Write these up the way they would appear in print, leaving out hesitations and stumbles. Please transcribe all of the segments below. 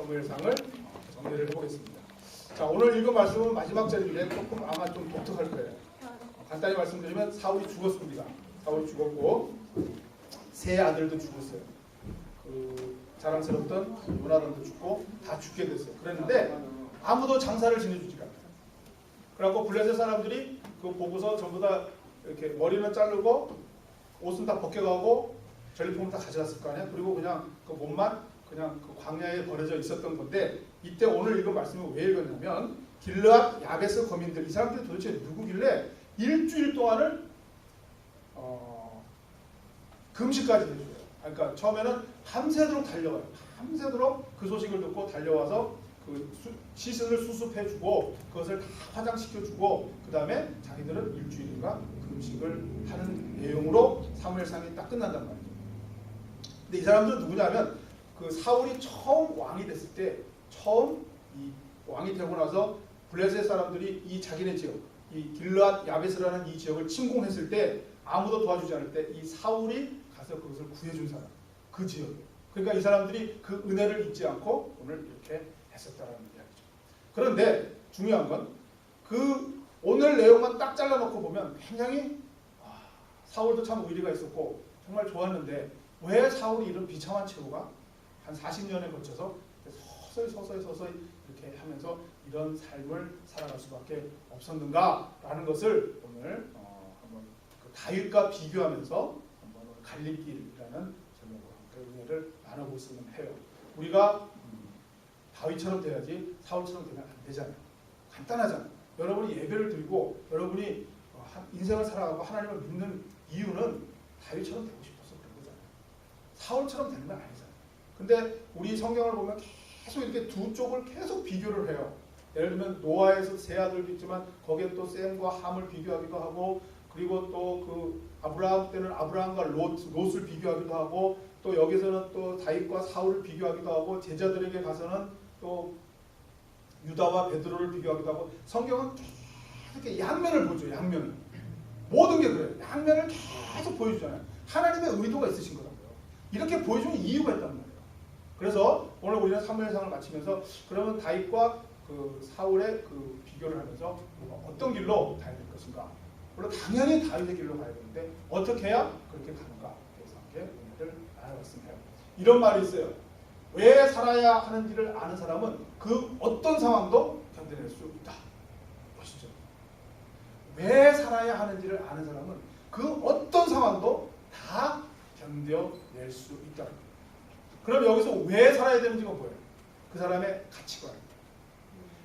사무엘상을 정리를 해보겠습니다. 자, 오늘 읽은 말씀은 마지막 절인데 조금 아마 좀 독특할 거예요. 간단히 말씀드리면 사울이 죽었습니다. 사울이 죽었고 세 아들도 죽었어요. 그 자랑스럽던 요나단도 죽고 다 죽게 됐어요. 그랬는데 아무도 장사를 지내주지가 않아요. 그래갖고 블레셋 사람들이 그거 보고서 전부 다 이렇게 머리는 자르고 옷은 다 벗겨가고 전리품을 다 가져갔을 거 아니야. 그리고 그냥 그 몸만 그냥 그 광야에 버려져 있었던 건데, 이때 오늘 읽은 말씀을 왜 읽었냐면 길르앗 야베스 거민들, 이 사람들이 도대체 누구길래 일주일 동안을 금식까지 해줘요. 그러니까 처음에는 밤새도록 달려와요. 밤새도록 그 소식을 듣고 달려와서 그 시신을 수습해주고 그것을 다 화장시켜주고 그 다음에 자기들은 일주일인가 금식을 하는 내용으로 사무엘상이 딱 끝난단 말이죠. 근데 이 사람들은 누구냐면 그 사울이 처음 왕이 됐을 때, 처음 이 왕이 되고 나서 블레셋 사람들이 이 자기네 지역, 이 길르앗 야베스라는 이 지역을 침공했을 때 아무도 도와주지 않을 때 이 사울이 가서 그것을 구해준 사람, 그 지역. 그러니까 이 사람들이 그 은혜를 잊지 않고 오늘 이렇게 했었다라는 이야기죠. 그런데 중요한 건 그 오늘 내용만 딱 잘라놓고 보면 굉장히 사울도 참 의리가 있었고 정말 좋았는데 왜 사울이 이런 비참한 최후가 한 40년에 걸쳐서 서서히 이렇게 하면서 이런 삶을 살아갈 수밖에 없었는가라는 것을 오늘 한번 그 다윗과 비교하면서 한번 갈림길이라는 제목으로 함께 은혜를 나눠보았으면 해요. 우리가 다윗처럼 돼야지 사울처럼 되면 안 되잖아요. 간단하잖아요. 여러분이 예배를 드리고 여러분이 인생을 살아가고 하나님을 믿는 이유는 다윗처럼 되고 싶어서 그런 거잖아요. 사울처럼 되는 건 아니잖아요. 근데 우리 성경을 보면 계속 이렇게 두 쪽을 계속 비교를 해요. 예를 들면 노아에서 세 아들도 있지만 거기에 또 셈과 함을 비교하기도 하고, 그리고 또 그 아브라함 때는 아브라함과 롯을 비교하기도 하고, 또 여기서는 또 다윗과 사울을 비교하기도 하고, 제자들에게 가서는 또 유다와 베드로를 비교하기도 하고, 성경은 이렇게 양면을 보죠. 양면을. 모든 게 그래요. 양면을 계속 보여주잖아요. 하나님의 의도가 있으신 거라고요. 이렇게 보여주는 이유가 있단 말이에요. 그래서 오늘 우리는 사무엘상을 마치면서 그러면 다윗과 그 사울의 그 비교를 하면서 어떤 길로 가야 될 것인가. 물론 당연히 다윗의 길로 가야 되는데 어떻게 해야 그렇게 가는가. 그래서 함께 오늘을 나눠봤으면 해요. 이런 말이 있어요. 왜 살아야 하는지를 아는 사람은 그 어떤 상황도 견뎌낼 수 있다. 보시죠. 왜 살아야 하는지를 아는 사람은 그 어떤 상황도 다 견뎌낼 수 있다. 그럼 여기서 왜 살아야 되는지가 뭐예요? 그 사람의 가치관,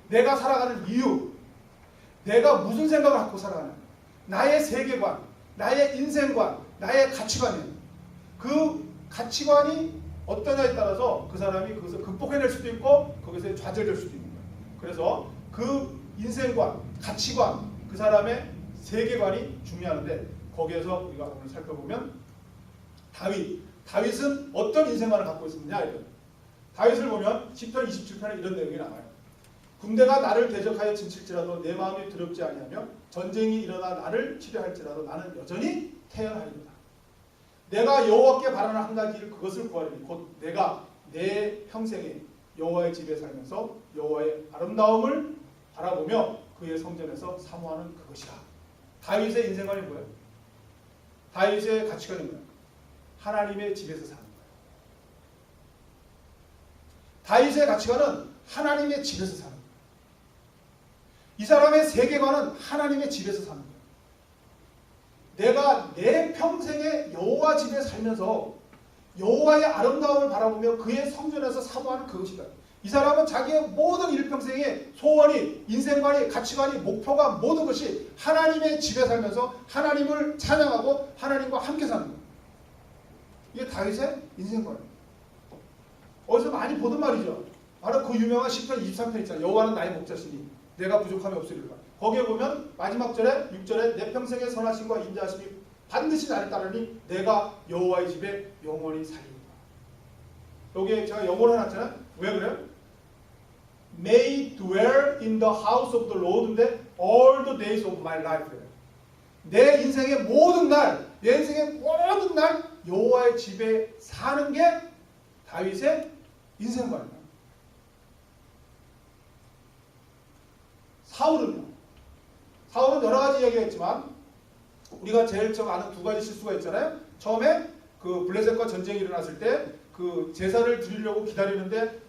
내가 살아가는 이유, 내가 무슨 생각을 갖고 살아가는, 나의 세계관, 나의 인생관, 나의 가치관이에요. 그 가치관이 어떠냐에 따라서 그 사람이 그것을 극복해낼 수도 있고 거기서 좌절될 수도 있는 거예요. 그래서 그 인생관, 가치관, 그 사람의 세계관이 중요한데 거기에서 우리가 오늘 살펴보면 다윗은 어떤 인생관을 갖고 있었느냐. 다윗을 보면 10편 27편에 이런 내용이 나와요. 군대가 나를 대적하여 진칠지라도 내 마음이 두렵지 아니하며 전쟁이 일어나 나를 치려할지라도 나는 여전히 태연하리로다. 내가 여호와께 바라는 한 가지 길, 그것을 구하리니 곧 내가 내 평생에 여호와의 집에 살면서 여호와의 아름다움을 바라보며 그의 성전에서 사모하는 그것이라. 다윗의 인생관이 뭐예요? 다윗의 가치관이 뭐예요? 하나님의 집에서 사는 거예요. 다윗의 가치관은 하나님의 집에서 사는 거예요. 이 사람의 세계관은 하나님의 집에서 사는 거예요. 내가 내 평생에 여호와 집에 살면서 여호와의 아름다움을 바라보며 그의 성전에서 사모하는 그것이다. 이 사람은 자기의 모든 일평생의 소원이, 인생관이, 가치관이, 목표가 모든 것이 하나님의 집에 살면서 하나님을 찬양하고 하나님과 함께 사는 거예요. 이게 다윗의 인생관이에요. 어디서 많이 보던 말이죠. 바로 그 유명한 시편 23편 있잖아요. 여호와는 나의 목자시니 내가 부족함이 없으리로다. 거기에 보면 마지막 절에 6절에 내 평생의 선하심과 인자하심이 반드시 나를 따르니 내가 여호와의 집에 영원히 살리리라. 여기에 제가 영어로 해놨잖아요. 왜 그래요? May dwell in the house of the Lord인데 all the days of my life. 내 인생의 모든 날, 내 인생의 모든 날 여호와의 집에 사는 게 다윗의 인생관이에요. 사울은 여러 가지 얘기했지만 우리가 제일 좀 아는 두 가지 실수가 있잖아요. 처음에 그 블레셋과 전쟁이 일어났을 때 그 제사를 드리려고 기다리는데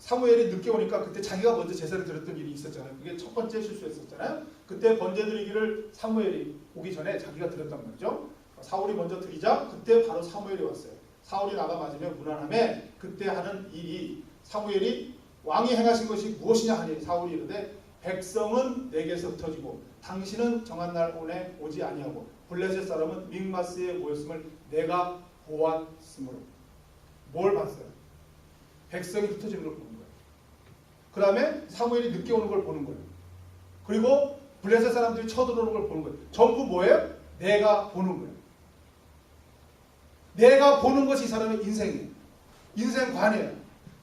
사무엘이 늦게 오니까 그때 자기가 먼저 제사를 드렸던 일이 있었잖아요. 그게 첫 번째 실수였었잖아요. 그때 번제 드리기를 사무엘이 오기 전에 자기가 드렸단 말이죠. 사울이 먼저 드리자 그때 바로 사무엘이 왔어요. 사울이 나가 맞으면 무난함에 그때 하는 일이 사무엘이 왕이 행하신 것이 무엇이냐 하니 사울이 이르되 백성은 내게서 흩어지고 당신은 정한 날 오내 오지 아니하고 블레셋 사람은 믹마스에 모였음을 내가 보았으므로. 뭘 봤어요? 백성이 흩어지는 걸 보는 거예요. 그 다음에 사무엘이 늦게 오는 걸 보는 거예요. 그리고 블레셋 사람들이 쳐들어오는 걸 보는 거예요. 전부 뭐예요? 내가 보는 거예요. 내가 보는 것이 이 사람의 인생이에요. 인생관이에요.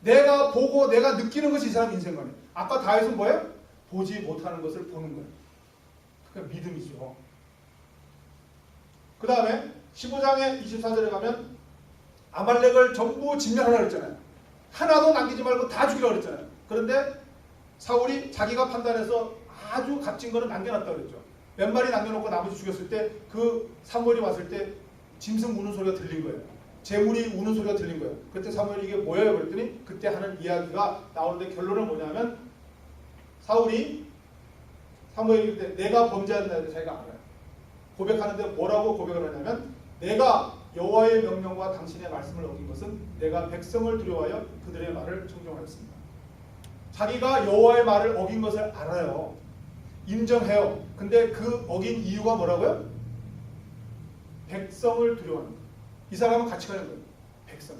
내가 보고 내가 느끼는 것이 이 사람의 인생관이에요. 아까 다윗은 뭐예요? 보지 못하는 것을 보는 거예요. 그게 믿음이죠. 그 다음에 15장의 24절에 가면 아말렉을 전부 진멸하라 그랬잖아요. 하나도 남기지 말고 다 죽이라고 그랬잖아요. 그런데 사울이 자기가 판단해서 아주 값진 거는 남겨놨다고 그랬죠. 몇 마리 남겨놓고 나머지 죽였을 때 그 사무엘이 왔을 때 짐승 우는 소리가 들린 거예요. 재물이 우는 소리가 들린 거예요. 그때 사무엘이 이게 뭐예요? 그랬더니 그때 하는 이야기가 나오는데 결론은 뭐냐면 사무엘이 그때 내가 범죄한다 해도 자기가 알아요. 고백하는데 뭐라고 고백을 하냐면 내가 여호와의 명령과 당신의 말씀을 어긴 것은 내가 백성을 두려워하여 그들의 말을 청종하였습니다. 자기가 여호와의 말을 어긴 것을 알아요. 인정해요. 근데 그 어긴 이유가 뭐라고요? 백성을 두려워하는 거예요. 이 사람은 같이 가는 거예요. 백성.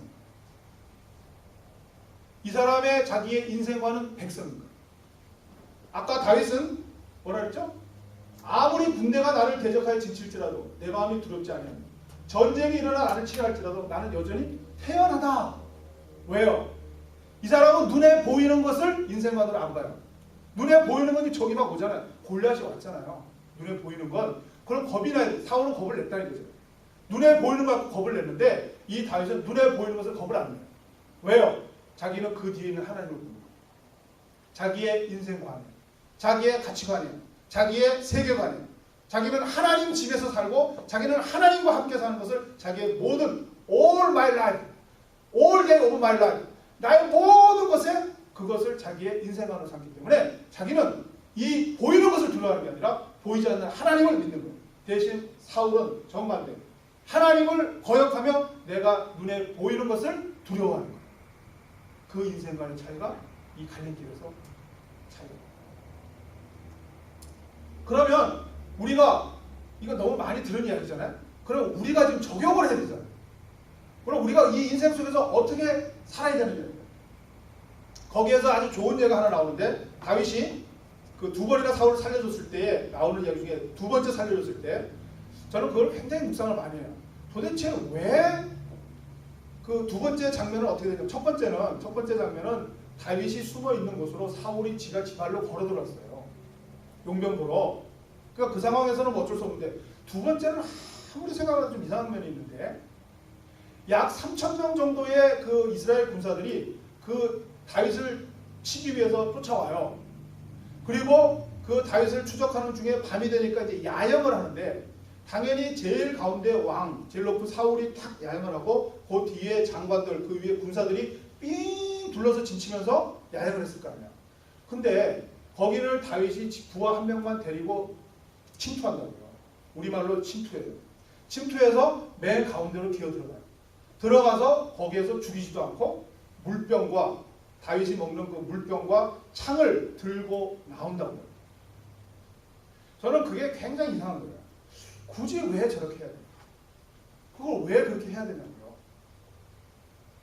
이 사람의 자기의 인생과는 백성인 거예요. 아까 다윗은 뭐라 그랬죠? 아무리 군대가 나를 대적하여 지칠지라도 내 마음이 두렵지 아니하며 전쟁이 일어나 나를 치려 할지라도 나는 여전히 태연하다. 왜요? 이 사람은 눈에 보이는 것을 인생관으로 안 봐요. 눈에 보이는 건 저기 막 오잖아요. 골리앗이 왔잖아요. 눈에 보이는 건 그럼 겁이 나요. 사울은 겁을 냈다는 거죠. 눈에 보이는 거 갖고 겁을 냈는데 이 다윗은 눈에 보이는 것을 겁을 안 내요. 왜요? 자기는 그 뒤에 있는 하나님을 보는 거예요. 자기의 인생관이에요. 자기의 가치관이에요. 자기의 세계관이에요. 자기는 하나님 집에서 살고 자기는 하나님과 함께 사는 것을 자기의 모든 all my life, all day of my life, 나의 모든 것에 그것을 자기의 인생관으로 삼기 때문에 자기는 이 보이는 것을 두려워하는 게 아니라 보이지 않는 하나님을 믿는 거예요. 대신 사울은 정반대. 하나님을 거역하며 내가 눈에 보이는 것을 두려워하는 거예요. 그 인생관의 차이가 이 갈림길에서 차이가. 그러면 우리가 이거 너무 많이 들은 이야기잖아요. 그럼 우리가 지금 적용을 해야 되잖아요. 그럼 우리가 이 인생 속에서 어떻게 살아야 되는 거예요. 거기에서 아주 좋은 예가 하나 나오는데 다윗이 그 두 번이나 사울을 살려줬을 때 나오는 이야기 중에 두 번째 살려줬을 때 저는 그걸 굉장히 묵상을 많이 해요. 도대체 왜 그 두 번째 장면은 어떻게 되냐면 첫 번째 장면은 다윗이 숨어 있는 곳으로 사울이 지가 지발로 걸어 들어왔어요. 용병 보러. 그러니까 그 상황에서는 뭐 어쩔 수 없는데 두 번째는 아무리 생각해도 좀 이상한 면이 있는데 약 3,000명 정도의 그 이스라엘 군사들이 그 다윗을 치기 위해서 쫓아와요. 그리고 그 다윗을 추적하는 중에 밤이 되니까 이제 야영을 하는데 당연히 제일 가운데 왕, 제일 높은 사울이 탁 야영을 하고 그 뒤에 장관들, 그 위에 군사들이 삥 둘러서 진치면서 야영을 했을 거 아니야. 근데 거기를 다윗이 부하 한 명만 데리고 침투한다고요. 우리말로 침투해요. 침투해서 맨 가운데로 기어들어가요. 들어가서 거기에서 죽이지도 않고 물병과 다윗이 먹는 그 물병과 창을 들고 나온다고요. 저는 그게 굉장히 이상한 거예요. 굳이 왜 저렇게 해야 돼요? 그걸 왜 그렇게 해야 되냐고요.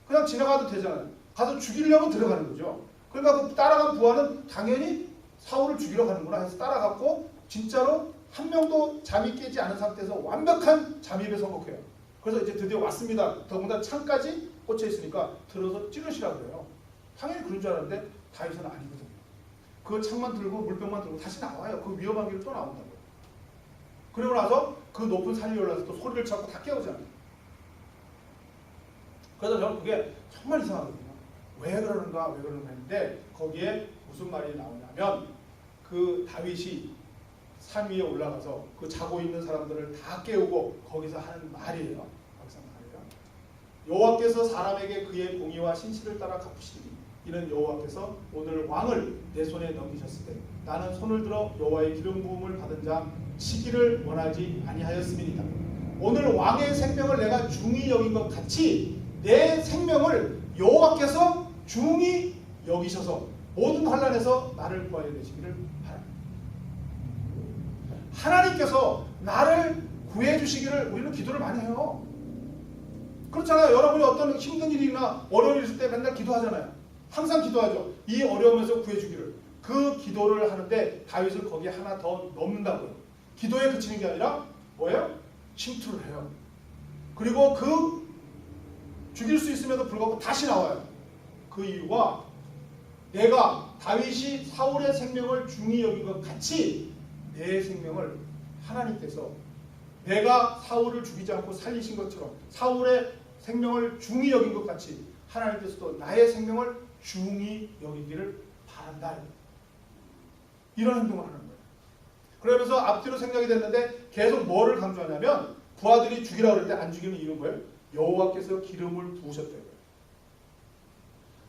그냥 지나가도 되잖아요. 가서 죽이려고 들어가는 거죠. 그러니까 그 따라간 부하는 당연히 사울을 죽이러 가는구나 해서 따라갔고 진짜로 한 명도 잠이 깨지 않은 상태에서 완벽한 잠입에 성공해요. 그래서 이제 드디어 왔습니다. 더군다나 창까지 꽂혀 있으니까 들어서 찌르시라고 해요. 당연히 그런 줄 알았는데 다윗은 아니거든요. 그 창만 들고 물병만 들고 다시 나와요. 그 위험한 길을 또 나온다고요. 그리고 나서 그 높은 산이 올라서 또 소리를 찾고 다 깨우잖아요. 그래서 저는 그게 정말 이상하거든요. 왜 그러는가 했는데 거기에 무슨 말이 나오냐면 그 다윗이 산 위에 올라가서 그 자고 있는 사람들을 다 깨우고 거기서 하는 말이에요. 거기서 말이에요. 여호와께서 사람에게 그의 공의와 신실을 따라 갚으시리니 이는 여호와께서 오늘 왕을 내 손에 넘기셨을 때 나는 손을 들어 여호와의 기름 부음을 받은 자 치기를 원하지 아니하였음이니이다. 오늘 왕의 생명을 내가 중히 여긴 것 같이 내 생명을 여호와께서 중히 여기셔서 모든 환난에서 나를 구하여 내시기를 바랍니다. 하나님께서 나를 구해 주시기를 우리는 기도를 많이 해요. 그렇잖아요. 여러분이 어떤 힘든 일이나 어려운 일 있을 때 맨날 기도하잖아요. 항상 기도하죠. 이 어려움에서 구해 주기를. 그 기도를 하는데 다윗은 거기에 하나 더 넣는다고요. 기도에 그치는 게 아니라 뭐예요? 침투를 해요. 그리고 그 죽일 수 있음에도 불구하고 다시 나와요. 그 이유가 내가 다윗이 사울의 생명을 중히 여긴 것 같이 내 생명을 하나님께서 내가 사울을 죽이지 않고 살리신 것처럼 사울의 생명을 중히 여긴 것 같이 하나님께서도 나의 생명을 중히 여기기를 바란다. 이런 행동을 하는 거예요. 그러면서 앞뒤로 생각이 됐는데 계속 뭐를 강조하냐면 부하들이 죽이라고 그럴 때 안 죽이는 이유는 뭐예요? 여호와께서 기름을 부으셨다고요.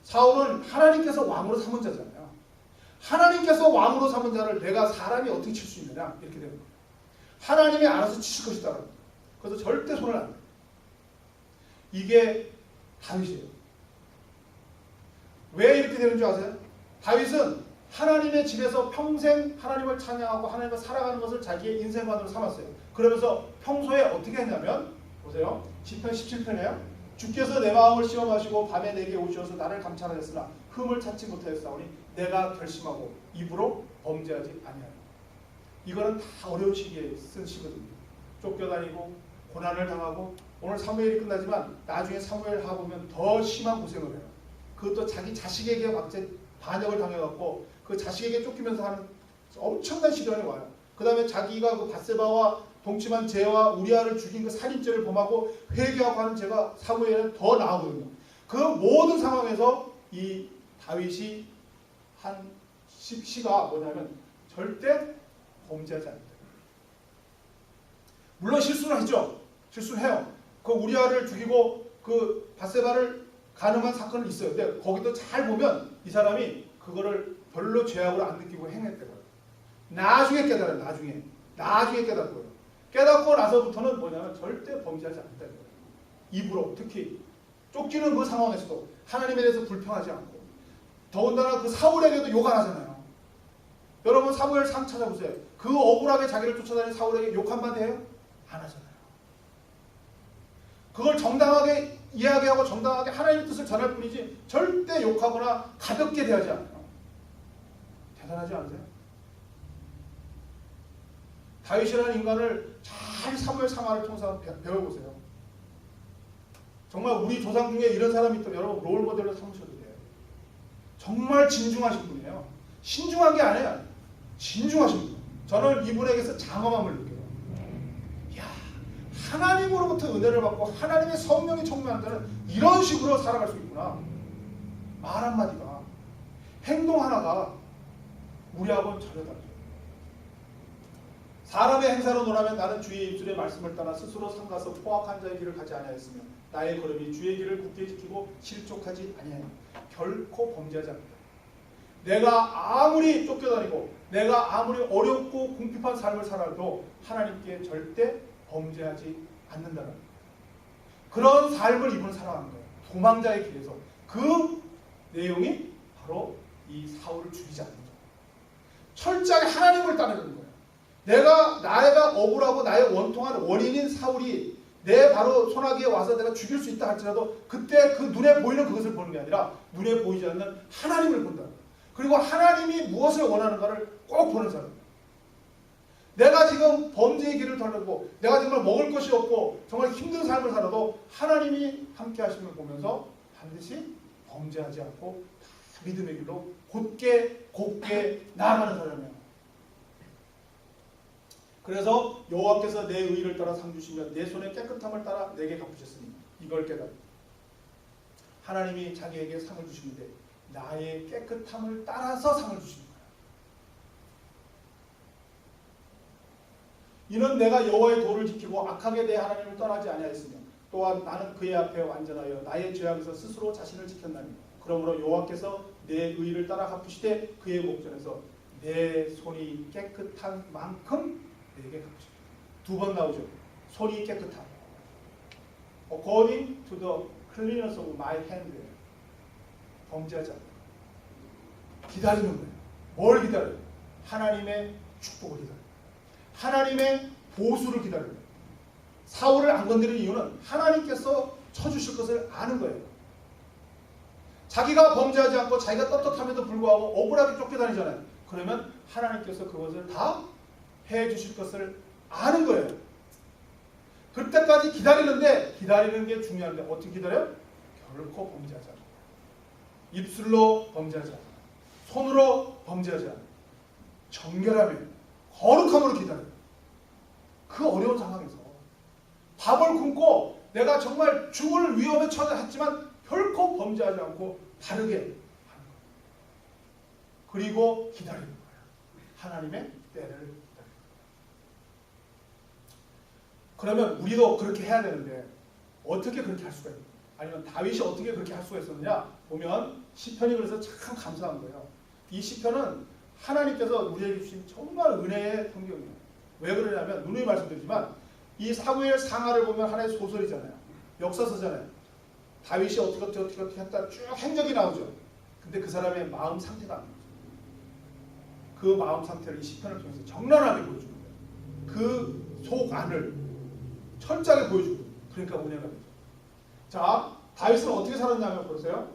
사울은 하나님께서 왕으로 삼은 자잖아요. 하나님께서 왕으로 삼은 자를 내가 사람이 어떻게 칠 수 있느냐 이렇게 되는 거예요. 하나님이 알아서 치실 것이다. 그래서 절대 손을 안 해요. 이게 다윗이에요. 왜 이렇게 되는 줄 아세요? 다윗은 하나님의 집에서 평생 하나님을 찬양하고 하나님과 살아가는 것을 자기의 인생관으로 삼았어요. 그러면서 평소에 어떻게 했냐면 보세요. 시편 17편에요. 주께서 내 마음을 시험하시고 밤에 내게 오셔서 나를 감찰하였으나 흠을 찾지 못하였사오니 내가 결심하고 입으로 범죄하지 아니하리라. 이거는 다 어려운 시기에 쓴 시거든요. 쫓겨다니고 고난을 당하고 오늘 사무엘이 끝나지만 나중에 사무엘하 보면 더 심한 고생을 해요. 그것도 자기 자식에게 막제 반역을 당해갖고 그 자식에게 쫓기면서 하는 엄청난 시련이 와요. 그 다음에 자기가 그 밧세바와 동침한 죄와 우리아를 죽인 그 살인죄를 범하고 회개하고 하는 죄가 사무엘은 더 나오거든요. 그 모든 상황에서 이 다윗이 한 시가 뭐냐면 절대 범죄하지 않는다. 물론 실수는 하죠. 실수는 해요. 그 우리아를 죽이고 그 밧세바를 가늠한 사건은 있어요. 근데 거기도 잘 보면 이 사람이 그거를 별로 죄악으로 안 느끼고 행했대요. 나중에 깨달아요. 나중에 깨닫고요. 깨닫고 나서부터는 뭐냐면 절대 범죄하지 않는다는 거예요. 입으로 특히 쫓기는 그 상황에서도 하나님에 대해서 불평하지 않고 더군다나 그 사울에게도 욕 안 하잖아요. 여러분 사무엘 3 찾아보세요. 그 억울하게 자기를 쫓아다니는 사울에게 욕 한마디 해요? 안 하잖아요. 그걸 정당하게 이야기하고 정당하게 하나님의 뜻을 전할 뿐이지 절대 욕하거나 가볍게 대하지 않아요. 대단하지 않으세요? 다윗이라는 인간을 잘 사무엘 3화를 통해서 배워보세요. 정말 우리 조상 중에 이런 사람이 있다면 여러분 롤모델로 삼으셔도 돼요. 정말 진중하신 분이에요. 신중한 게 아니에요. 진중하신 분. 저는 이분에게서 장엄함을 느껴요. 이야, 하나님으로부터 은혜를 받고 하나님의 성령이充满한 자는 이런 식으로 살아갈 수 있구나. 말 한마디가, 행동 하나가 우리하고는 전혀 다르죠. 사람의 행사로 논하면 나는 주의 입술의 말씀을 따라 스스로 삼가서 포악한 자의 길을 가지 아니하였으며 나의 걸음이 주의 길을 굳게 지키고 실족하지 아니하니 결코 범죄하지 않는다. 내가 아무리 쫓겨다니고 내가 아무리 어렵고 궁핍한 삶을 살아도 하나님께 절대 범죄하지 않는다는 그런 삶을 이분은 살아가는 거예요. 도망자의 길에서. 그 내용이 바로 이 사울을 죽이지 않는 거예요. 철저하게 하나님을 따르는 거예요. 나가 억울하고 나의 원통한 원인인 사울이 내 바로 손아귀에 와서 내가 죽일 수 있다 할지라도 그때 그 눈에 보이는 그것을 보는 게 아니라 눈에 보이지 않는 하나님을 본다. 그리고 하나님이 무엇을 원하는가를 꼭 보는 사람. 내가 지금 범죄의 길을 달리고 내가 정말 먹을 것이 없고 정말 힘든 삶을 살아도 하나님이 함께 하심을 보면서 반드시 범죄하지 않고 믿음의 길로 곱게 나아가는 사람이에요. 그래서 여호와께서 내 의를 따라 상 주시며 내 손의 깨끗함을 따라 내게 갚으셨으니 이걸 깨달아. 하나님이 자기에게 상을 주시는데 나의 깨끗함을 따라서 상을 주시는 거예요. 이는 내가 여호와의 도를 지키고 악하게 대해 하나님을 떠나지 아니하였으며 또한 나는 그의 앞에 완전하여 나의 죄악에서 스스로 자신을 지켰나니 그러므로 여호와께서 내 의를 따라 갚으시되 그의 목전에서 내 손이 깨끗한 만큼 내게 갚으시다. 두 번 나오죠. 손이 깨끗함. According to the cleanness of my hand. 범죄하지 않다. 기다리는 거예요. 뭘 기다려요? 하나님의 축복을 기다려요. 하나님의 보수를 기다려요. 사울을 안 건드리는 이유는 하나님께서 쳐주실 것을 아는 거예요. 자기가 범죄하지 않고 자기가 떳떳함에도 불구하고 억울하게 쫓겨다니잖아요. 그러면 하나님께서 그것을 다 해주실 것을 아는 거예요. 그때까지 기다리는데 기다리는 게 중요한데 어떻게 기다려요? 결코 범죄하지 않아요. 입술로 범죄하지 않아요. 손으로 범죄하지 않아요. 정결하며 거룩함으로 기다려요. 그 어려운 상황에서 밥을 굶고 내가 정말 죽을 위험에 처했지만 결코 범죄하지 않고 바르게 하는 거예요. 그리고 기다리는 거예요. 하나님의 때를 기다리는 거예요. 그러면 우리도 그렇게 해야 되는데 어떻게 그렇게 할 수가 있나요? 아니면 다윗이 어떻게 그렇게 할 수가 있었느냐? 보면 시편이 그래서 참 감사한 거예요. 이 시편은 하나님께서 우리에게 주신 정말 은혜의 풍경이에요. 왜 그러냐면 누누이 말씀드리지만 이 사무엘 상하를 보면 하나의 소설이잖아요. 역사서잖아요. 다윗이 어떻게 했다 쭉 행적이 나오죠. 근데 그 사람의 마음 상태가 안 나오죠. 그 마음 상태를 이 시편을 통해서 적나라하게 보여주는 거예요. 그 속 안을 철저하게 보여주고 그러니까 은혜가 되죠. 자, 다윗은 어떻게 살았냐면 보세요.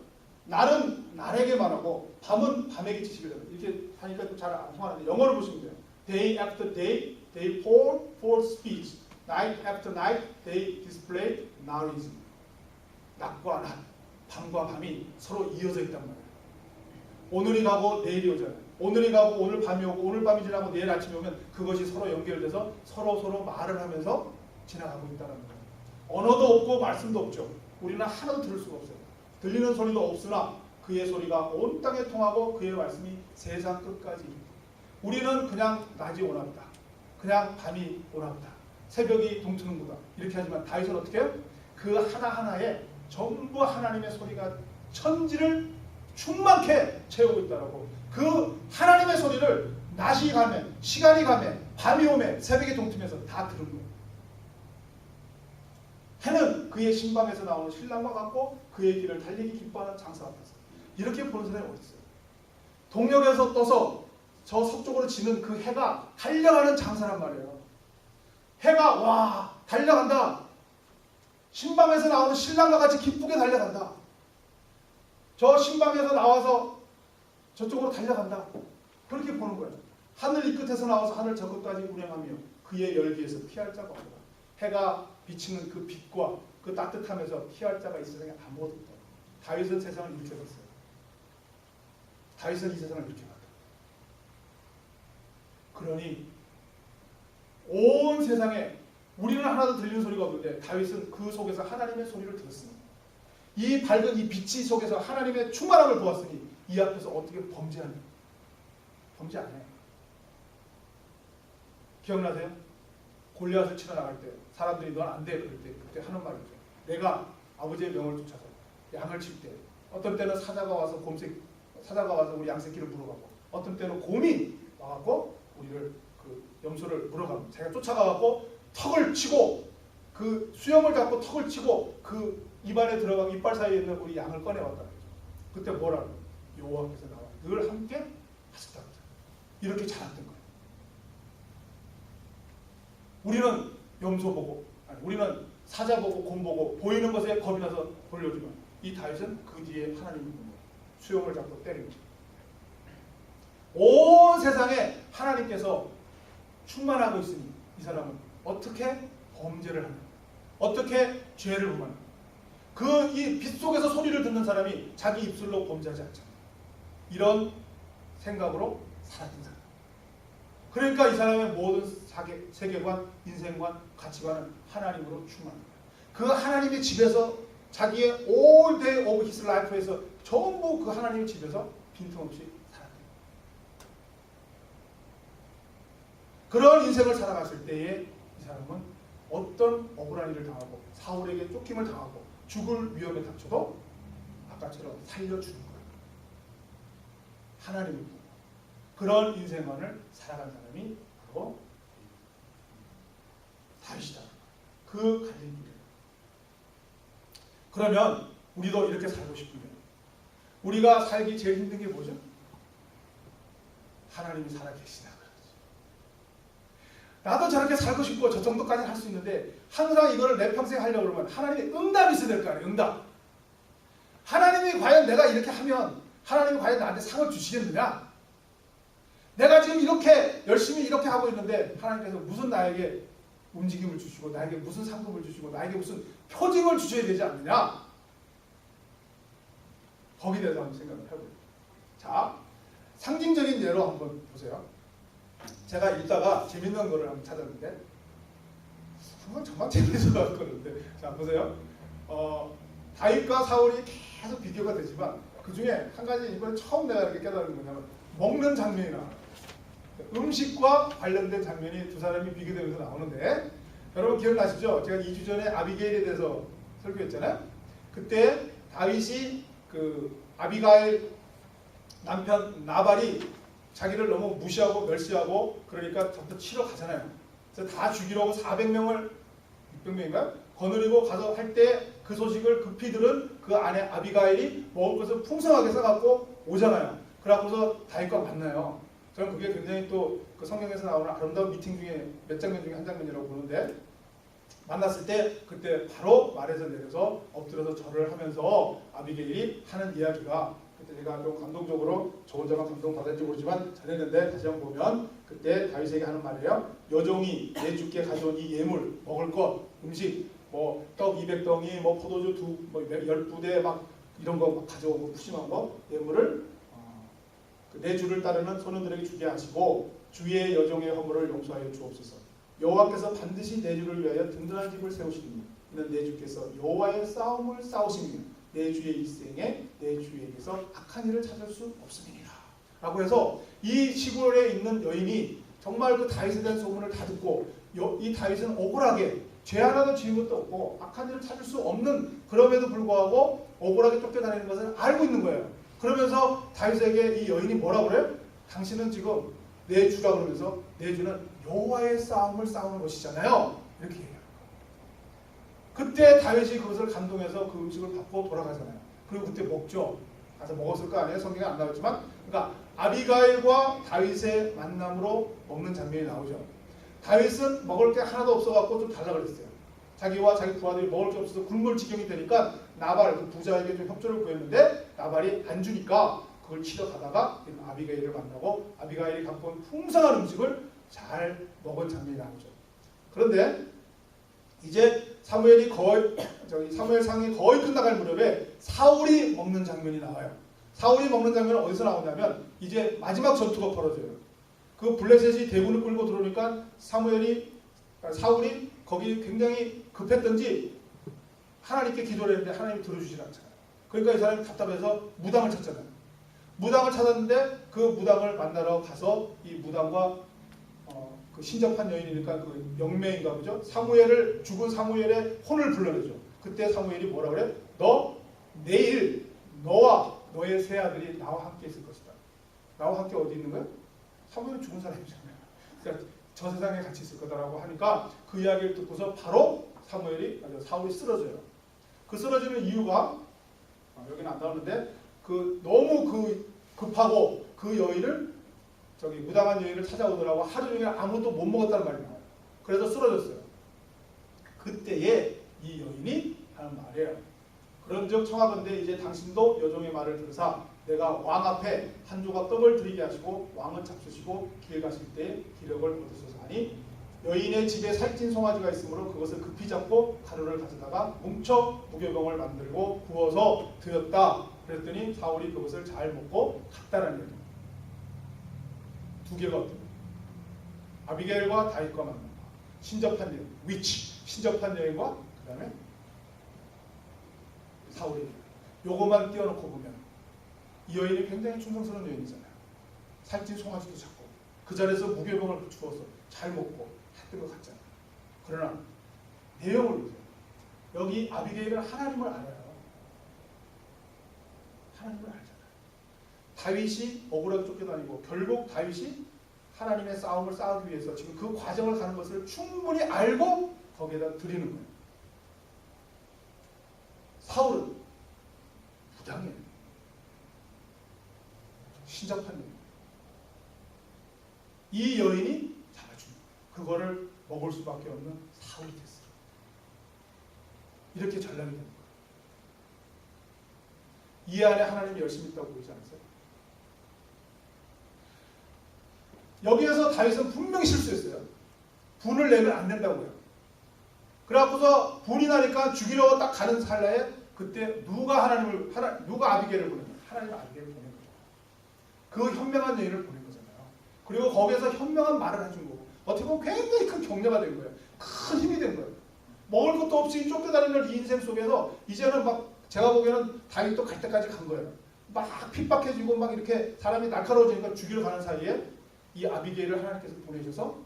날은 날에게만 하고 밤은 밤에게 지식을 내요. 이렇게 하니까 잘 안 통하는데 영어를 보시면 돼요. Day after day, they pour forth speech. Night after night, they display knowledge. 낮과 낮, 밤과 밤이 서로 이어져 있단 말이에요. 오늘이 가고 내일이 오잖아요. 오늘이 가고 오늘 밤이 오고 오늘 밤이 지나고 내일 아침이 오면 그것이 서로 연결돼서 서로 말을 하면서 지나가고 있다는 거예요. 언어도 없고 말씀도 없죠. 우리는 하나도 들을 수가 없어요. 들리는 소리도 없으나 그의 소리가 온 땅에 통하고 그의 말씀이 세상 끝까지. 우리는 그냥 낮이 오나보다. 그냥 밤이 오나보다. 새벽이 동트는구나. 이렇게 하지만 다윗은 어떻게 해요? 그 하나하나에 전부 하나님의 소리가 천지를 충만케 채우고 있다라고. 그 하나님의 소리를 낮이 가매, 시간이 가매, 밤이 오매, 새벽이 동트면서 다 들은 거예요. 해는 그의 신방에서 나오는 신랑과 같고 그의 길을 달리기 기뻐하는 장사 같아서. 이렇게 보는 사람이 어디 있어요? 동력에서 떠서 저 서쪽으로 지는 그 해가 달려가는 장사란 말이에요. 해가 와 달려간다. 신방에서 나오는 신랑과 같이 기쁘게 달려간다. 저 신방에서 나와서 저쪽으로 달려간다. 그렇게 보는 거예요. 하늘 이 끝에서 나와서 하늘 저 끝까지 운행하며 그의 열기에서 피할 자가 없다. 해가 비치는 그 빛과 그 따뜻함에서 피할 자가 이 세상에 아무것도 없다. 다윗은 세상을 이렇게 봤어요. 다윗은 이 세상을 이렇게 봤다. 그러니 온 세상에 우리는 하나도 들리는 소리가 없는데 다윗은 그 속에서 하나님의 소리를 들었습니다. 이 밝은 이 빛이 속에서 하나님의 충만함을 보았으니 이 앞에서 어떻게 범죄하냐? 범죄 안 해요. 기억나세요? 골리앗을 치러 나갈 때 사람들이 넌 안 돼 그럴 때 그때 하는 말이죠. 내가 아버지의 명을 쫓아서 양을 칠 때 어떤 때는 사자가 와서 우리 양새끼를 물어가고 어떤 때는 곰이 와갖고 우리를 그 염소를 물어가고 제가 쫓아가갖고 턱을 치고 그 수염을 잡고 턱을 치고 그 입안에 들어가고 이빨 사이에 있는 우리 양을 꺼내왔다. 그때 뭐라고? 여호와께서 나와 늘 함께 하셨다고. 이렇게 자랐던 거예요. 우리는 염소 보고 우리는 사자 보고 곰 보고 보이는 것에 겁이 나서 돌려주면 이 다윗은 그 뒤에 하나님을 보고 수염을 잡고 때립니다. 온 세상에 하나님께서 충만하고 있으니 이 사람은 어떻게 범죄를 하냐, 어떻게 죄를 범하냐. 그 이 빛 속에서 소리를 듣는 사람이 자기 입술로 범죄하지 않잖아요. 이런 생각으로 살았던 사람. 그러니까 이 사람의 모든 세계관, 인생관, 가치관은 하나님으로 충만합니다. 그 하나님의 집에서 자기의 all day of his life에서 전부 그 하나님의 집에서 빈틈없이 살았다. 그런 인생을 살아갔을 때에 이 사람은 어떤 억울한 일을 당하고 사울에게 쫓김을 당하고 죽을 위험에 닥쳐도 아까처럼 살려주는 거예요. 하나님을 보고 그런 인생관을 살아간 사람이 바로 다윗이다. 그 갈림길이에요. 그러면 우리도 이렇게 살고 싶으면 우리가 살기 제일 힘든 게 뭐죠? 하나님이 살아계시다. 나도 저렇게 살고 싶고 저 정도까지 할 수 있는데 항상 이거를 내 평생 하려고 그러면 하나님의 응답이 있어야 될 거 아니에요. 응답. 하나님이 과연 내가 이렇게 하면 하나님이 과연 나한테 상을 주시겠느냐? 내가 지금 이렇게 열심히 이렇게 하고 있는데 하나님께서 무슨 나에게 움직임을 주시고 나에게 무슨 상급을 주시고 나에게 무슨 표징을 주셔야 되지 않느냐? 거기에 대해서 한번 생각을 해보세요. 자, 상징적인 예로 한번 보세요. 제가 읽다가 재밌는 거를 한번 찾았는데 항상 정말 재밌어 갖고는데 자 보세요. 다윗과 사울이 계속 비교가 되지만 그 중에 한 가지 이번에 처음 내가 이렇게 깨달은 거냐면 먹는 장면이 나와요. 음식과 관련된 장면이 두 사람이 비교되면서 나오는데 여러분 기억나시죠? 제가 2주 전에 아비게일에 대해서 설교했잖아요. 그때 다윗이 그 아비가일 남편 나발이 자기를 너무 무시하고 멸시하고 그러니까 전부 치러 가잖아요. 그래서 다 죽이려고 400명을 600명인가요? 거느리고 가서 할 때 그 소식을 급히 들은 그 아내 아비가일이 먹을 것을 풍성하게 써갖고 오잖아요. 그러고서 다윗과 만나요. 저는 그게 굉장히 또 그 성경에서 나오는 아름다운 미팅 중에 몇 장면 중에 한 장면이라고 보는데 만났을 때 그때 바로 말에서 내려서 엎드려서 절을 하면서 아비게일이 하는 이야기가 그때 제가 좀 감동적으로 저 혼자만 감동받았는지 모르지만 전했는데 다시 한번 보면 그때 다윗에게 하는 말이에요. 여종이 내 주께 가져온 이 예물 먹을 것 음식 뭐 떡 200덩이 뭐 포도주 뭐 10부대 막 이런 거 막 가져오고 푸짐한 거 예물을 내 주를 따르는 소년들에게 주게 하시고 주의 여종의 허물을 용서하여 주옵소서. 여호와께서 반드시 내 주를 위하여 든든한 집을 세우시니 이는 내 주께서 여호와의 싸움을 싸우시며 내 주의 일생에 내 주에게서 악한 일을 찾을 수 없음이니라 라고 해서 이 시골에 있는 여인이 정말 그 다윗에 대한 소문을 다 듣고 이 다윗은 억울하게 죄 하나도 지은 것도 없고 악한 일을 찾을 수 없는 그럼에도 불구하고 억울하게 쫓겨다니는 것을 알고 있는 거예요. 그러면서 다윗에게 이 여인이 뭐라고 그래요? 당신은 지금 내 주라 그러면서 내 주는 여호와의 싸움을 싸우는 것이잖아요. 이렇게 얘기해요. 그때 다윗이 그것을 감동해서 그 음식을 받고 돌아가잖아요. 그리고 그때 먹죠. 가서 먹었을 거 아니에요. 성경에 안 나왔지만 그러니까 아비가일과 다윗의 만남으로 먹는 장면이 나오죠. 다윗은 먹을 게 하나도 없어갖고 좀 달라 그랬어요. 자기와 자기 부하들이 먹을 게 없어서 굶을 지경이 되니까 나발 그 부자에게 좀 협조를 구했는데 나발이 안 주니까 그걸 치러 가다가 아비가일을 만나고 아비가일이 갖고 온 풍성한 음식을 잘 먹은 장면이 나오죠. 그런데 이제 사무엘상이 거의 끝나갈 무렵에 사울이 먹는 장면이 나와요. 사울이 먹는 장면은 어디서 나오냐면 이제 마지막 전투가 벌어져요. 그 블레셋이 대군을 끌고 들어오니까 사울이 거기 굉장히 급했던지 하나님께 기도를 했는데 하나님이 들어주질 않잖아요. 그러니까 이 사람이 답답해서 무당을 찾잖아요. 무당을 찾았는데 그 무당을 만나러 가서 이 무당과 그 신접한 여인이니까 그 영매인가 보죠. 죽은 사무엘의 혼을 불러내죠. 그때 사무엘이 뭐라 그래? 너 내일 너와 너의 세 아들이 나와 함께 있을 것이다. 나와 함께 어디 있는 거야? 사무엘은 죽은 사람이잖아요. 그러니까 저 세상에 같이 있을 거다라고 하니까 그 이야기를 듣고서 바로 사울이 쓰러져요. 그 쓰러지는 이유가 여기는 안 나오는데 너무 급하고 그 여인을 무당한 여인을 찾아오더라고 하루 종일 아무것도 못 먹었다는 말이 나와요. 그래서 쓰러졌어요. 그때에 이 여인이 하는 말이에요. 그런즉 청하건대 이제 당신도 여종의 말을 들으사 내가 왕 앞에 한 조각 떡을 드리게 하시고 왕은 잡수시고 길 가실 때 기력을 얻으소서 하니 여인의 집에 살찐 송아지가 있으므로 그것을 급히 잡고 가루를 가져다가 뭉쳐 무교병을 만들고 구워서 드렸다. 그랬더니 사울이 그것을 잘 먹고 갔다라는 얘기입니다. 두 개가 어떤 거예요? 아비게일과 다윗과 만난 거. 신접한 여인, 신접한 여인과 그 다음에 사울이 요거만 띄워놓고 보면 이 여인이 굉장히 충성스러운 여인이잖아요. 살찐 송아지도 잡고 그 자리에서 무교병을 주어서 잘 먹고 했던 것 같잖아요. 그러나 내용을 보세요. 여기 아비게일은 하나님을 알아요. 하나님을 알잖아요. 다윗이 억울하게 쫓겨다니고 결국 다윗이 하나님의 싸움을 싸우기 위해서 지금 그 과정을 가는 것을 충분히 알고 거기에다 드리는 거예요. 사울은 부당해요. 신잡한 여인. 이 여인이 잡아준 그거를 먹을 수밖에 없는 사울이 됐어요. 이렇게 전락이 되는 거예요. 이 안에 하나님이 열심히 있다고 보이지 않으세요? 여기에서 다윗은 분명히 실수했어요. 분을 내면 안 된다고요. 그래갖고서 분이 나니까 죽이려고 딱 가는 찰나에 그때 누가 아비게일을 보낸 거예요? 하나님 아비게일을 보낸 거죠. 그 현명한 여인을 보낸 거잖아요. 그리고 거기에서 현명한 말을 해준 거고 어떻게 보면 굉장히 큰 격려가 된 거예요. 큰 힘이 된 거예요. 먹을 것도 없이 쫓겨다니는 이 인생 속에서 이제는 막 제가 보기에는 다윗도 갈 때까지 간 거예요. 막 핍박해지고 막 이렇게 사람이 날카로워지니까 죽이러 가는 사이에 이 아비게일을 하나님께서 보내셔서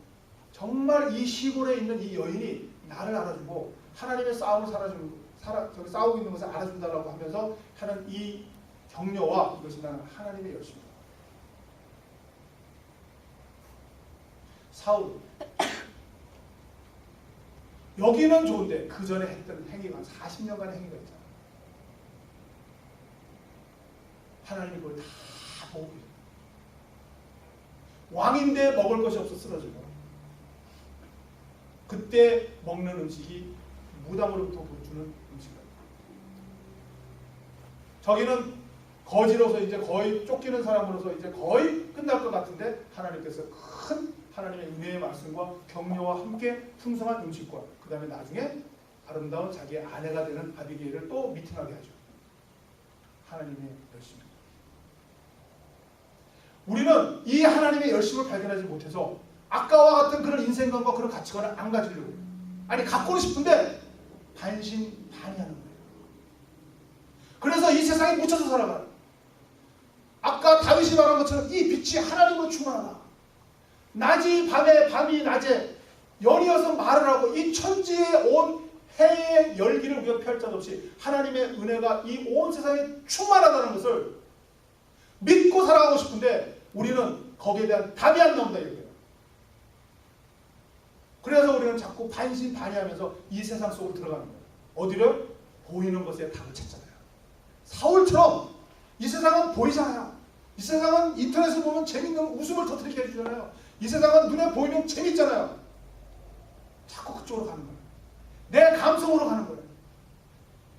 정말 이 시골에 있는 이 여인이 나를 알아주고 하나님의 싸움을 저기 싸우고 있는 것을 알아준다라고 하면서 하는 이 격려와 이것이 나는 하나님의 열심입니다. 사울 여기는 좋은데 그 전에 했던 행위가 40년간의 행위가 있잖아요. 하나님이 그걸 다 보고 계세요. 왕인데 먹을 것이 없어 쓰러지고 그때 먹는 음식이 무당으로부터 주는 음식이에요. 저기는 거지로서 이제 거의 쫓기는 사람으로서 이제 거의 끝날 것 같은데 하나님께서 큰 하나님의 은혜의 말씀과 격려와 함께 풍성한 음식과 그 다음에 나중에 아름다운 자기의 아내가 되는 아비게일을 또 미팅하게 하죠. 하나님의 열심. 우리는 이 하나님의 열심을 발견하지 못해서 아까와 같은 그런 인생관과 그런 가치관을 안 가지려고 해요. 아니 갖고는 싶은데 반신반의하는 거예요. 그래서 이 세상에 묻혀서 살아가요. 아까 다윗이 말한 것처럼 이 빛이 하나님으로 충만하다. 낮이 밤에 밤이 낮에 연이어서 말을 하고 이 천지의 온 해의 열기를 우리가 피할 자 없이 하나님의 은혜가 이 온 세상에 충만하다는 것을 믿고 살아가고 싶은데 우리는 거기에 대한 답이 안 나온다 이거예요. 그래서 우리는 자꾸 반신반의하면서 이 세상 속으로 들어가는 거예요. 어디를? 보이는 것에 답을 찾잖아요. 사울처럼 이 세상은 보이잖아요. 이 세상은 인터넷을 보면 재밌는 웃음을 터뜨리게 해주잖아요. 이 세상은 눈에 보이면 재밌잖아요. 자꾸 그쪽으로 가는 거예요. 내 감성으로 가는 거예요.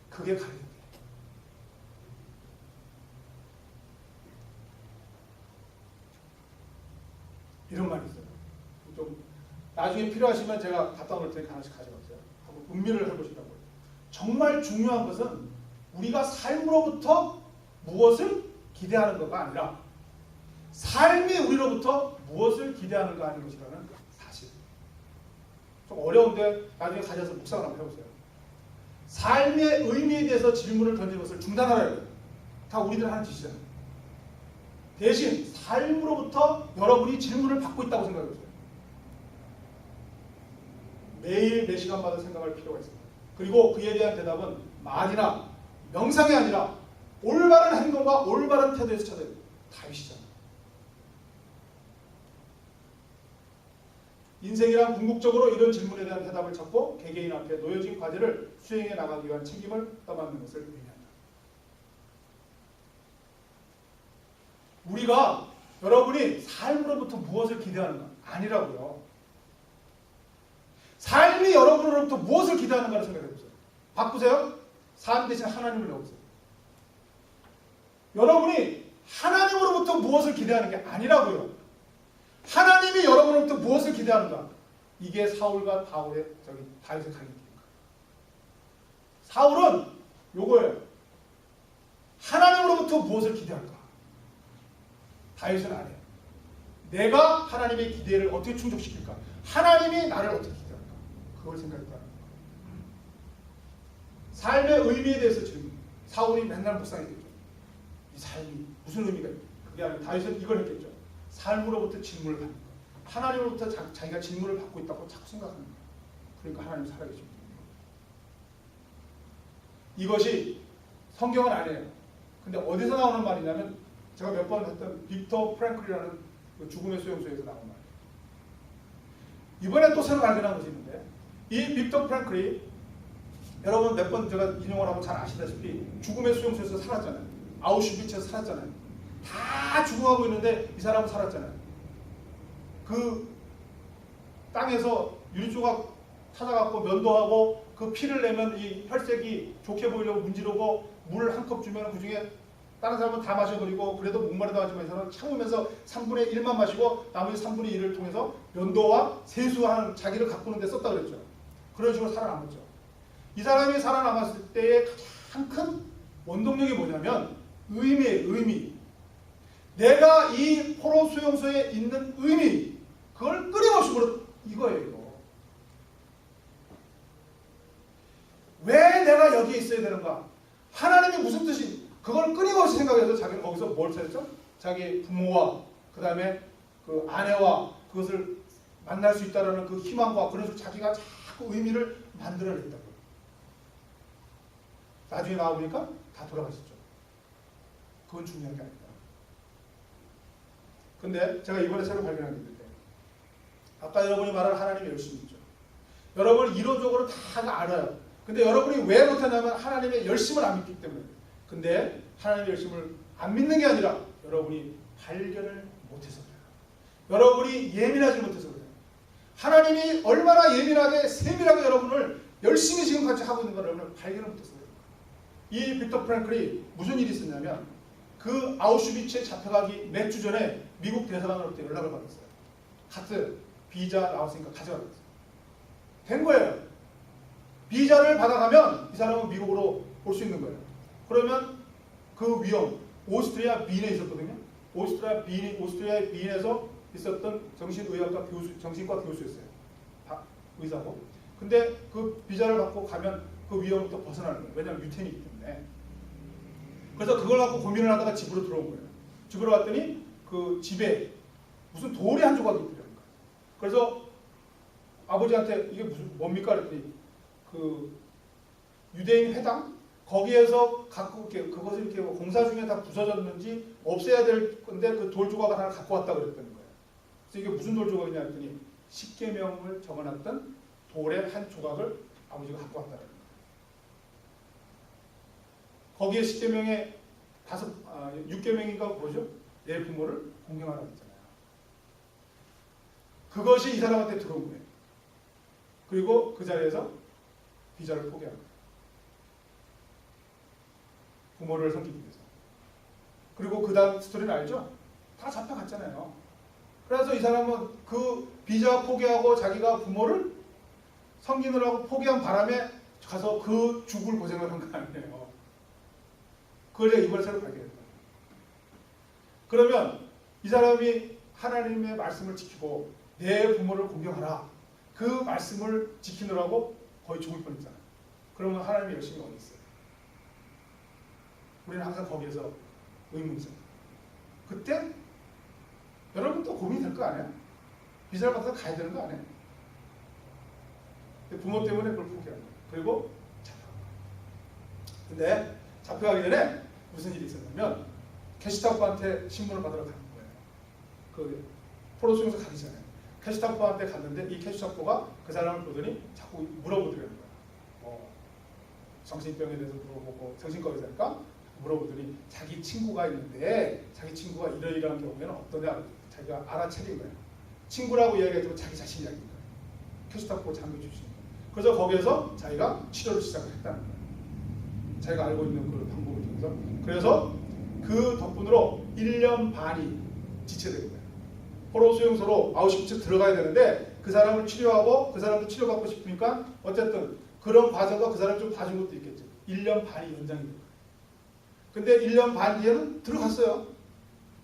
그게 가리는 거예요. 이런 말이 있어요. 좀 나중에 필요하시면 제가 갖다 놓을 테니까 하나씩 가져가세요. 한번 음미를 해보시라고요. 정말 중요한 것은 우리가 삶으로부터 무엇을 기대하는 것가 아니라 삶이 우리로부터 무엇을 기대하는가 하는 것이라는 사실. 좀 어려운데 나중에 가셔서 묵상을 한번 해보세요. 삶의 의미에 대해서 질문을 던지는 것을 중단하라 해요. 다 우리들 하는 짓이잖아요. 대신 삶으로부터 여러분이 질문을 받고 있다고 생각해보세요. 매일 매 시간마다 생각할 필요가 있습니다. 그리고 그에 대한 대답은 말이나 명상이 아니라 올바른 행동과 올바른 태도에서 찾아야 돼요. 다윗이잖아요. 인생이란 궁극적으로 이런 질문에 대한 대답을 찾고 개개인 앞에 놓여진 과제를 수행해 나가기 위한 책임을 떠맡는 것을 의미한다. 우리가 여러분이 삶으로부터 무엇을 기대하는가? 아니라고요. 삶이 여러분으로부터 무엇을 기대하는가를 생각해보세요. 바꾸세요. 삶 대신 하나님을 넣어보세요. 여러분이 하나님으로부터 무엇을 기대하는 게 아니라고요. 하나님이 여러분으로부터 무엇을 기대하는가? 이게 사울과 다윗의 갈림길입니다. 사울은 요거예요. 하나님으로부터 무엇을 기대할까? 다윗은 안 해요. 내가 하나님의 기대를 어떻게 충족시킬까? 하나님이 나를 어떻게 기대할까? 그걸 생각했다는 거예요. 삶의 의미에 대해서 질문. 사울이 맨날 묵상했겠죠. 이 삶이 무슨 의미가 있을까? 그게 아니라 다윗은 이걸 했겠죠. 삶으로부터 질문을 받는 거예요. 하나님으로부터 자기가 질문을 받고 있다고 자꾸 생각하는 거예요. 그러니까 하나님 살아계십니다. 이것이 성경은 아니에요. 근데 어디서 나오는 말이냐면 제가 몇 번 했던 빅터 프랭클이라는 그 죽음의 수용소에서 나온 말이에요. 이번에 또 새로 발견한 것이 있는데 이 빅터 프랭클이 여러분 몇 번 제가 인용을 하고 잘 아시다시피 죽음의 수용소에서 살았잖아요. 아우슈비츠에서 살았잖아요. 다 죽어가고 있는데 이 사람은 살았잖아요. 그 땅에서 유리조각 찾아갖고 면도하고 그 피를 내면 이 혈색이 좋게 보이려고 문지르고 물 한 컵 주면 그 중에 다른 사람은 다 마셔버리고 그래도 목마르다 하지만 이 사람은 참으면서 3분의 1만 마시고 나머지 3분의 1을 통해서 면도와 세수하는 자기를 가꾸는 데 썼다 그랬죠. 그런 식으로 살아남았죠. 이 사람이 살아남았을 때의 가장 큰 원동력이 뭐냐면 의미예요. 의미. 내가 이 포로 수용소에 있는 의미, 그걸 끊임없이 물어 이거예요. 이거. 왜 내가 여기에 있어야 되는가? 하나님이 무슨 뜻이? 그걸 끊임없이 생각해서 자기는 거기서 뭘 찾았죠? 자기 부모와 그 다음에 그 아내와 그것을 만날 수 있다는 그 희망과 그런 식으로 자기가 자꾸 의미를 만들어냈다고요. 나중에 나와보니까 다 돌아가셨죠. 그건 중요한 게 아닙니다. 근데 제가 이번에 새로 발견한 게 있는데 아까 여러분이 말한 하나님의 열심이 있죠. 여러분 이론적으로 다 알아요. 근데 여러분이 왜 못하냐면 하나님의 열심을 안 믿기 때문에. 근데 하나님의 열심을 안 믿는 게 아니라 여러분이 발견을 못해서 그래요. 여러분이 예민하지 못해서 그래요. 하나님이 얼마나 예민하게 세밀하게 여러분을 열심히 지금까지 하고 있는 걸 여러분을 발견을 못해서 그래요. 이 빅터 프랭클이 무슨 일이 있었냐면 그 아우슈비츠에 잡혀가기 몇 주 전에 미국 대사관으로부터 연락을 받았어요. 하트 비자 나왔으니까 가져가라. 된 거예요. 비자를 받아가면 이 사람은 미국으로 올 수 있는 거예요. 그러면 그 위험, 오스트리아 빈에 있었거든요. 오스트리아의 빈에서 있었던 정신의학과 교수, 정신과 교수였어요. 의사고. 근데 그 비자를 받고 가면 그 위험부터 벗어나는 거예요. 왜냐하면 유태인이기 때문에. 그래서 그걸 갖고 고민을 하다가 집으로 들어온 거예요. 집으로 갔더니 그 집에 무슨 돌이 한 조각이 필요한 거예요. 그래서 아버지한테 이게 무슨 뭡니까? 그랬더니 그 유대인 회당 거기에서 갖고 이렇게 그것을 이렇게 공사 중에 다 부서졌는지 없애야 될 건데 그 돌 조각 하나 갖고 왔다 그랬다는 거예요. 그래서 이게 무슨 돌 조각이냐 했더니 십계명을 적어놨던 돌의 한 조각을 아버지가 갖고 왔다는 거예요. 거기에 십계명에 6계명인가 뭐죠? 내 부모를 공경하라 했잖아요. 그것이 이 사람한테 들어온 거예요. 그리고 그 자리에서 비자를 포기한 거예요. 부모를 섬기기 위해서. 그리고 그 다음 스토리는 알죠? 다 잡혀갔잖아요. 그래서 이 사람은 그 비자 포기하고 자기가 부모를 섬기느라고 포기한 바람에 가서 그 죽을 고생을 한 거 아니에요. 그걸 제가 이번에 새로 발견했다. 그러면 이 사람이 하나님의 말씀을 지키고 내 부모를 공경하라. 그 말씀을 지키느라고 거의 죽을 뻔했잖아요. 그러면 하나님의 열심이 어디 있어요? 우리는 항상 거기에서 의문이 있어요. 그때 여러분 또 고민이 될 거 아니에요? 비자를 받아서 가야 되는 거 아니에요? 부모 때문에 그걸 포기한 거예요. 그리고 잡혀간 거예요. 근데 잡혀가기 전에 무슨 일이 있었냐면 게시타프한테 신문을 받으러 가는 거예요. 그 포로 수용소 가기 전에 게시타프한테 갔는데 이 게시타프가 그 사람을 보더니 자꾸 물어보더라는 거예요. 정신병에 대해서 물어보고 정신과 의사니까 물어보더니 자기 친구가 있는데 자기 친구가 이러이러한 경우에는 어떠냐 자기가 알아차린 거예요. 친구라고 이야기하지만 자기 자신 이야기인 거예요. 게시타프 장교 출신. 그래서 거기에서 자기가 치료를 시작을 했다는 거예요. 자기가 알고 있는 그 방법을 통해서. 그래서 그 덕분으로 1년 반이 지체된 거예요. 포로 수용소로 아우슈비츠 들어가야 되는데 그 사람을 치료하고 그 사람도 치료받고 싶으니까 어쨌든 그런 과정과 그 사람 좀 봐준 것도 있겠죠. 1년 반이 연장이 된 거예요. 근데 1년 반 뒤에는 들어갔어요.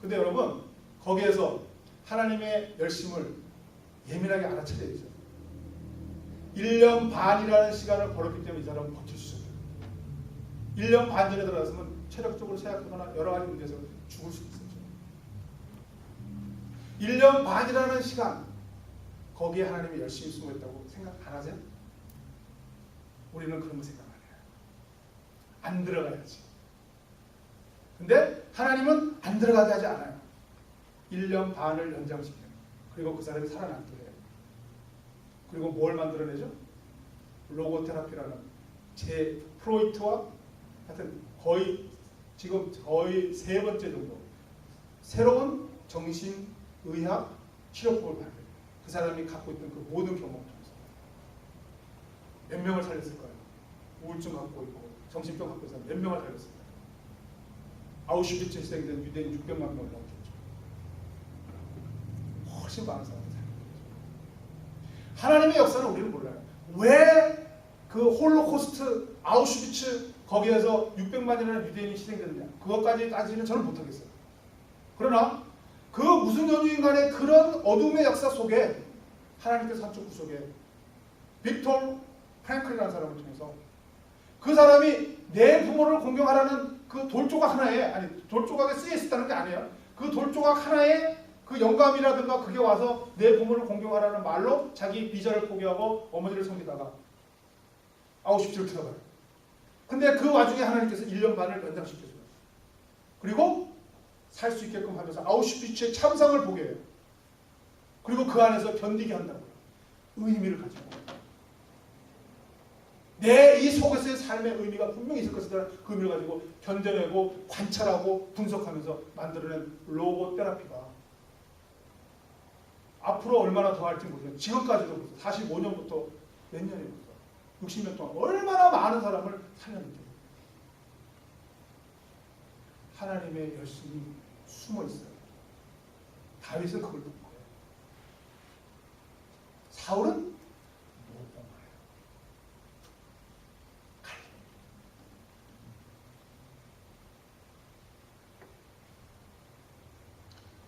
근데 여러분 거기에서 하나님의 열심을 예민하게 알아차려야죠. 1년 반이라는 시간을 벌었기 때문에 이 사람은 버틸 수 있어요. 1년 반 전에 들어갔으면 체력적으로 제약하거나 여러 가지 문제에서 죽을 수 있었죠. 1년 반이라는 시간, 거기에 하나님이 열심히 숨어 있다고 생각 안 하세요? 우리는 그런 거 생각 안 해요. 안 들어가야지. 근데 하나님은 안 들어가게 하지 않아요. 1년 반을 연장시켜요. 그리고 그 사람이 살아남게 해요. 그리고 뭘 만들어내죠? 로고테라피라는 제 프로이트와 하여튼 지금 거의 3번째 정도 새로운 정신의학 치료법을 발표해요. 그 사람이 갖고 있던 그 모든 경험을 통해서 몇 명을 살렸을 거예요. 우울증 갖고 있고 정신병 갖고 있는 사람 몇 명을 살렸을까요? 아우슈비츠 희생된 유대인 600만 명을 넘겼죠. 훨씬 많은 사람을 살렸죠. 하나님의 역사는 우리는 몰라요. 왜 그 홀로코스트 아우슈비츠 거기에서 600만이라는 유대인이 희생됐느냐, 그것까지 따지는 저는 못하겠어요. 그러나 그 무슨 연유인 간에 그런 어둠의 역사 속에 하나님께서 한쪽 구석에 빅토르 프랭클이라는 사람을 통해서 그 사람이 내 부모를 공경하라는 그 돌조각 하나에, 아니 돌조각에 쓰여 있었다는 게 아니에요. 그 돌조각 하나에 그 영감이라든가 그게 와서 내 부모를 공경하라는 말로 자기 비자를 포기하고 어머니를 섬기다가 아우슈비츠를 들어가요. 근데 그 와중에 하나님께서 1년 반을 연장시켜줘요. 그리고 살 수 있게끔 하면서 아우슈비츠의 참상을 보게 해요. 그리고 그 안에서 견디게 한다고요. 의미를 가지고. 내 이 속에서의 삶의 의미가 분명히 있을 것이다. 그 의미를 가지고 견뎌내고 관찰하고 분석하면서 만들어낸 로고 테라피가 앞으로 얼마나 더 할지 모르겠어요. 지금까지도 45년부터 몇 년이에요? 60년 동안 얼마나 많은 사람을 살렸는지. 하나님의 열심이 숨어 있어요. 다윗은 그걸 본 거예요. 사울은 못 본 거예요.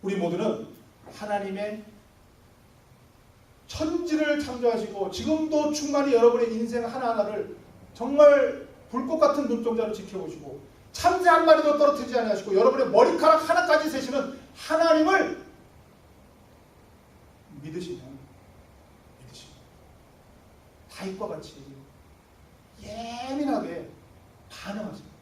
우리 모두는 하나님의 천지를 창조하시고 지금도 충만히 여러분의 인생 하나하나를 정말 불꽃 같은 눈동자로 지켜보시고 참새 한 마리도 떨어뜨리지 아니하시고 여러분의 머리카락 하나까지 세시는 하나님을 믿으시면 다윗과 같이 예민하게 반응하십니다.